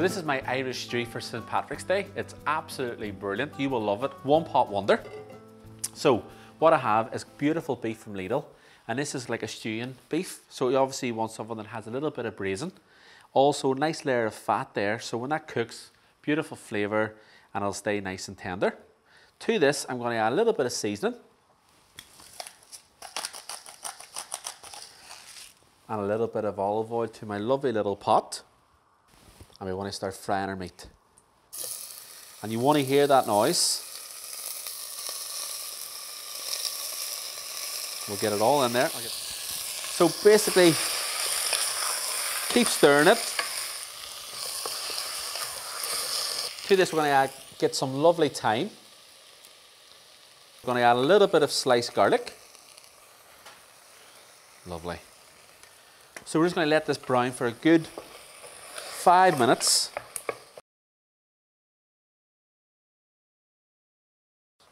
So this is my Irish stew for St. Patrick's Day. It's absolutely brilliant. You will love it. One pot wonder. So what I have is beautiful beef from Lidl. And this is like a stewing beef. So you obviously want something that has a little bit of braising. Also, nice layer of fat there. So when that cooks, beautiful flavour and it'll stay nice and tender. To this, I'm going to add a little bit of seasoning. And a little bit of olive oil to my lovely little pot. And we want to start frying our meat. And you want to hear that noise. We'll get it all in there. So basically, keep stirring it. To this, we're going to get some lovely thyme. We're going to add a little bit of sliced garlic. Lovely. So we're just going to let this brown for a good 5 minutes.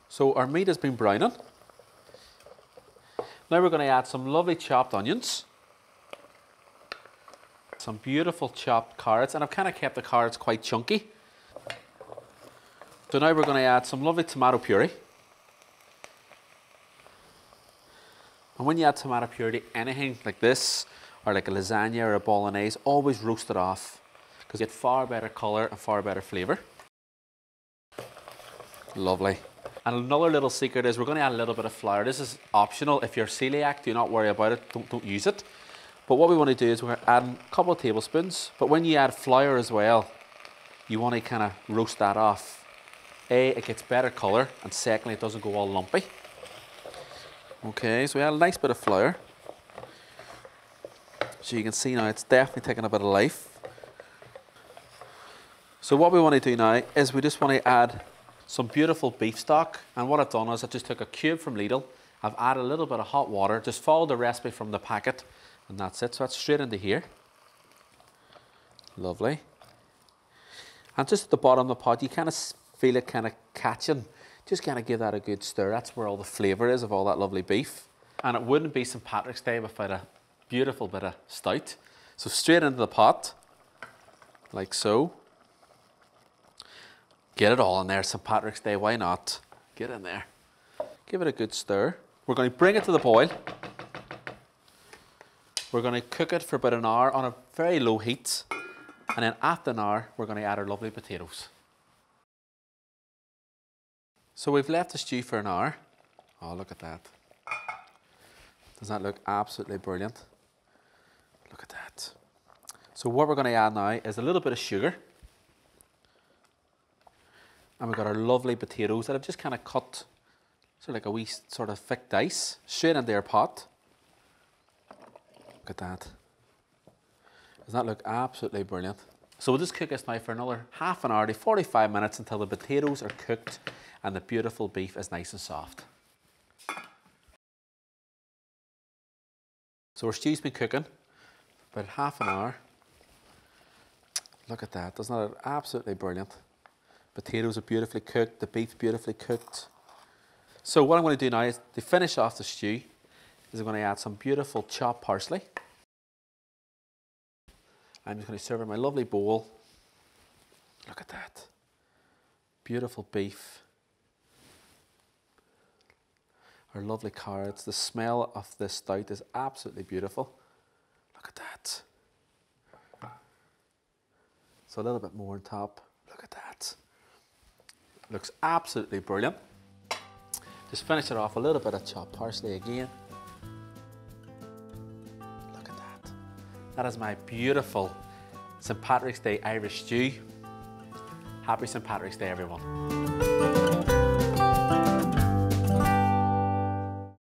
So our meat has been browning. Now we're going to add some lovely chopped onions. Some beautiful chopped carrots, and I've kind of kept the carrots quite chunky. So now we're going to add some lovely tomato puree. And when you add tomato puree to anything like this, or like a lasagna or a bolognese, always roast it off, because you get far better colour and far better flavour. Lovely. And another little secret is we're going to add a little bit of flour. This is optional. If you're celiac, do not worry about it. Don't use it. But what we want to do is we're going to add a couple of tablespoons. But when you add flour as well, you want to kind of roast that off. A, it gets better colour, and secondly, it doesn't go all lumpy. Okay, so we add a nice bit of flour. So you can see now it's definitely taking a bit of life. So what we want to do now is we just want to add some beautiful beef stock. And what I've done is I just took a cube from Lidl. I've added a little bit of hot water. Just follow the recipe from the packet. And that's it. So that's straight into here. Lovely. And just at the bottom of the pot, you kind of feel it kind of catching. Just kind of give that a good stir. That's where all the flavour is of all that lovely beef. And it wouldn't be St. Patrick's Day without a beautiful bit of stout. So straight into the pot, like so. Get it all in there, St. Patrick's Day, why not? Get in there. Give it a good stir. We're going to bring it to the boil. We're going to cook it for about an hour on a very low heat. And then after an hour, we're going to add our lovely potatoes. So we've left the stew for an hour. Oh, look at that. Does that look absolutely brilliant? Look at that. So what we're going to add now is a little bit of sugar. And we've got our lovely potatoes that I've just kind of cut sort of like a wee sort of thick dice straight into our pot. Look at that. Does that look absolutely brilliant? So we'll just cook this now for another half an hour to 45 minutes until the potatoes are cooked and the beautiful beef is nice and soft. So our stew's been cooking for about half an hour. Look at that. Doesn't that look absolutely brilliant? Potatoes are beautifully cooked, the beef's beautifully cooked. So what I'm going to do now is to finish off the stew is I'm going to add some beautiful chopped parsley. I'm just going to serve in my lovely bowl. Look at that. Beautiful beef. Our lovely carrots. The smell of this stout is absolutely beautiful. Look at that. So a little bit more on top. Look at that. Looks absolutely brilliant. Just finish it off a little bit of chopped parsley again. Look at that. That is my beautiful St. Patrick's Day Irish stew. Happy St. Patrick's Day, everyone.